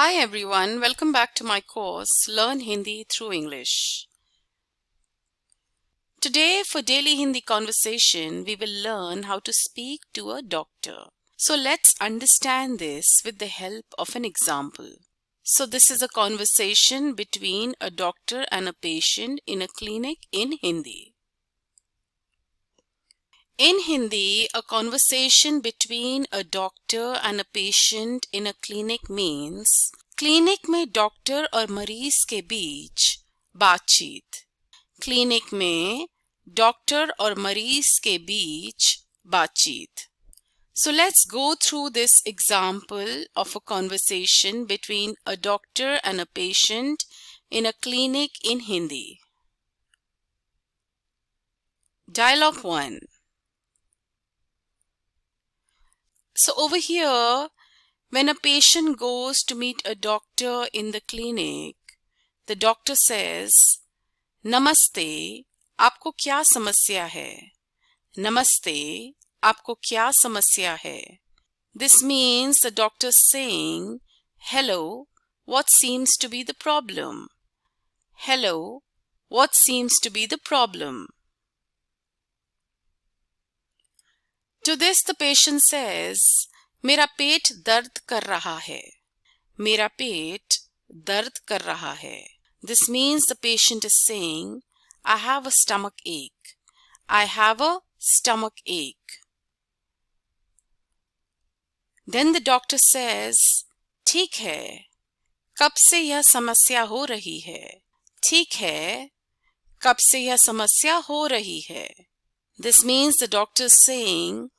Hi everyone, welcome back to my course Learn Hindi through English. Today for daily Hindi conversation, we will learn how to speak to a doctor. So let's understand this with the help of an example. So this is a conversation between a doctor and a patient in a clinic in Hindi. In Hindi, a conversation between a doctor and a patient in a clinic means clinic में doctor और मरीज के बीच बातचीत। Clinic में doctor और मरीज के बीच बातचीत। So let's go through this example of a conversation between a doctor and a patient in a clinic in Hindi. Dialogue 1. So over here, when a patient goes to meet a doctor in the clinic, the doctor says, नमस्ते, आपको क्या समस्या है? नमस्ते, आपको क्या समस्या है? This means the doctor saying, hello, what seems to be the problem? Hello, what seems to be the problem? To this the patient says, मेरा पेट दर्द कर रहा है. मेरा पेट दर्द कर रहा है. This means the patient is saying, I have a stomach ache. I have a stomach ache. Then the doctor says, ठीक है, कब से यह समस्या हो रही है? ठीक है, कब से यह समस्या हो रही है? This means the doctor is saying,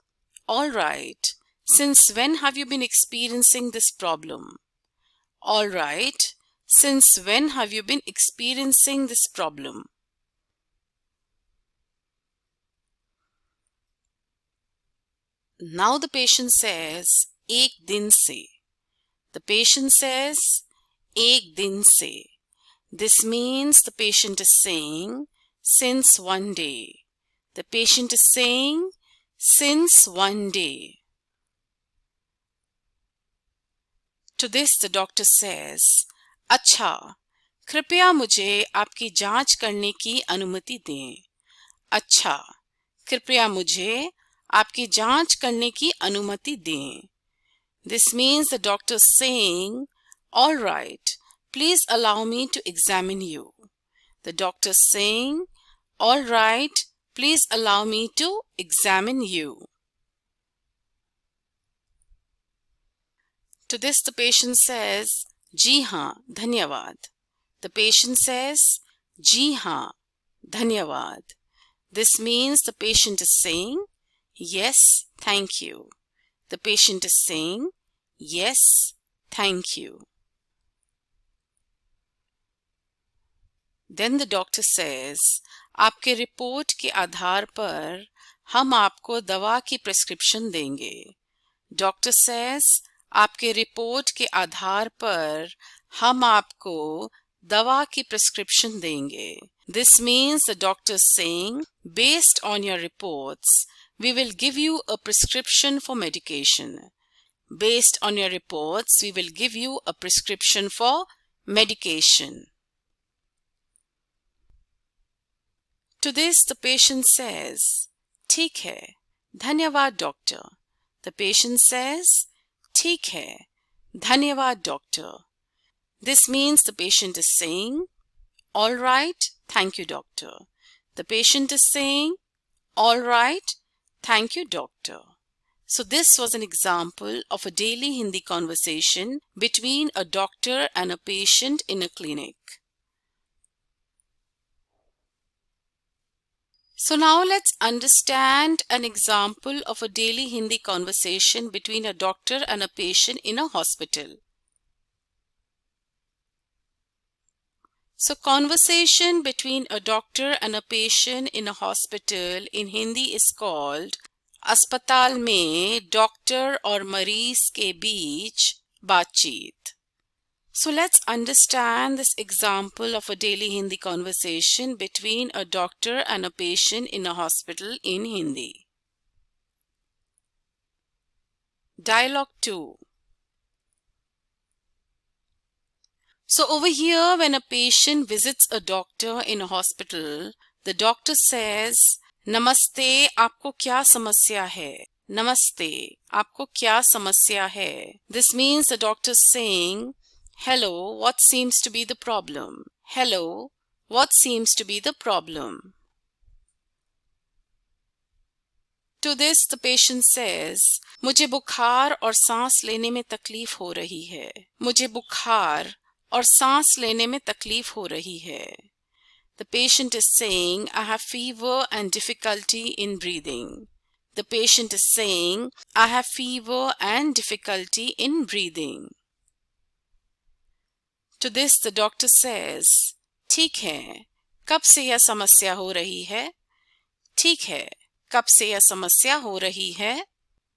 all right, since when have you been experiencing this problem? All right, since when have you been experiencing this problem? Now the patient says, एक दिन से. The patient says, एक दिन से. This means the patient is saying, since one day. The patient is saying, since one day. To this the doctor says, अच्छा, कृपया मुझे आपकी जांच करने की अनुमति दें. अच्छा, कृपया मुझे आपकी जांच करने की अनुमति दें. This means the doctor is saying, all right, please allow me to examine you. The doctor is saying, all right, please allow me to examine you. To this the patient says, जी हाँ, धन्यवाद. The patient says, जी हाँ, धन्यवाद. This means the patient is saying, yes, thank you. The patient is saying, yes, thank you. Then the doctor says, आपके report के आधार पर हम आपको दवा की प्रिस्क्रिप्शन देंगे. Doctor says, आपके रिपोर्ट के आधार पर हम आपको दवा की प्रिस्क्रिप्शन देंगे. This means the doctor is saying, based on your reports, we will give you a prescription for medication. Based on your reports, we will give you a prescription for medication. To this, the patient says, ठीक है, धन्यवाद doctor. The patient says, ठीक है, धन्यवाद doctor. This means the patient is saying, all right, thank you doctor. The patient is saying, all right, thank you doctor. So this was an example of a daily Hindi conversation between a doctor and a patient in a clinic. So now let's understand an example of a daily Hindi conversation between a doctor and a patient in a hospital. So conversation between a doctor and a patient in a hospital in Hindi is called अस्पताल में doctor और मरीज के बीच बातचीत. So let's understand this example of a daily Hindi conversation between a doctor and a patient in a hospital in Hindi. Dialogue 2. So over here, when a patient visits a doctor in a hospital, the doctor says, नमस्ते, आपको क्या समस्या है? नमस्ते, आपको क्या समस्या है? This means the doctor saying, hello, what seems to be the problem? Hello, what seems to be the problem? To this, the patient says, मुझे बुखार और सांस लेने में तकलीफ हो रही है. मुझे बुखार और सांस लेने में तकलीफ हो रही है. The patient is saying, I have fever and difficulty in breathing. The patient is saying, I have fever and difficulty in breathing. To this, the doctor says, ठीक है, कब से यह समस्या हो रही है? ठीक है, कब से यह समस्या हो रही है?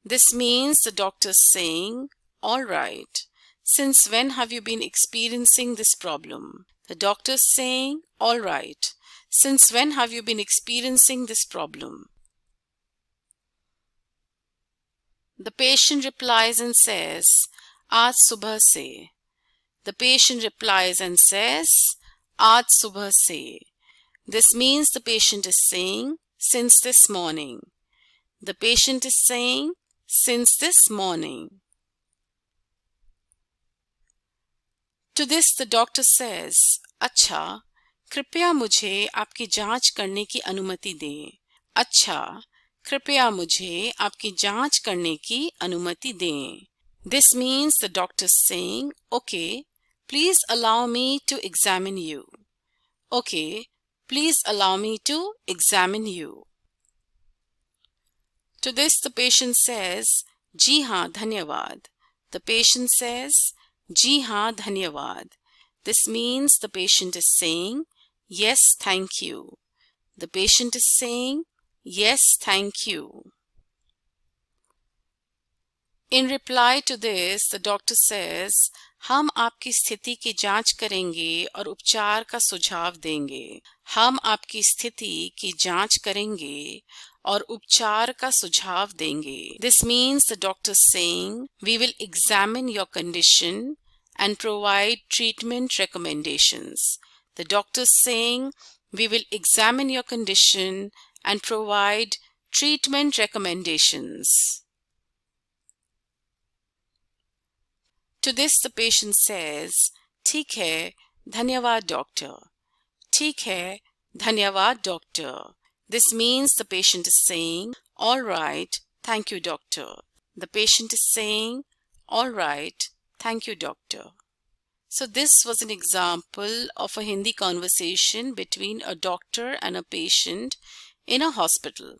This means the doctor is saying, all right, since when have you been experiencing this problem? The doctor is saying, all right, since when have you been experiencing this problem? The patient replies and says, आज सुबह से. The patient replies and says, आज सुबह से. This means the patient is saying, since this morning. The patient is saying, since this morning. To this, the doctor says, अच्छा, कृपया मुझे आपकी जांच करने की अनुमति दें. अच्छा, कृपया मुझे आपकी जांच करने की अनुमति दें. This means the doctor is saying, okay, please allow me to examine you. Okay, please allow me to examine you. To this, the patient says, जी हाँ, धन्यवाद. The patient says, जी हाँ, धन्यवाद. This means the patient is saying, yes, thank you. The patient is saying, yes, thank you. In reply to this, the doctor says, हम आपकी स्थिति की जांच करेंगे और उपचार का सुझाव देंगे. हम आपकी स्थिति की जांच करेंगे और उपचार का सुझाव देंगे. This means the doctor saying, we will examine your condition and provide treatment recommendations. The doctor saying, we will examine your condition and provide treatment recommendations. To this, the patient says, ठीक है, धन्यवाद doctor. ठीक है, धन्यवाद doctor. This means the patient is saying, all right, thank you doctor. The patient is saying, all right, thank you doctor. So this was an example of a Hindi conversation between a doctor and a patient in a hospital.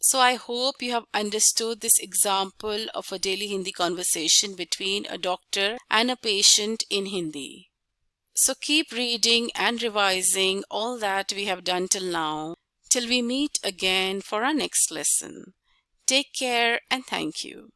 So I hope you have understood this example of a daily Hindi conversation between a doctor and a patient in Hindi. So keep reading and revising all that we have done till now, till we meet again for our next lesson. Take care and thank you.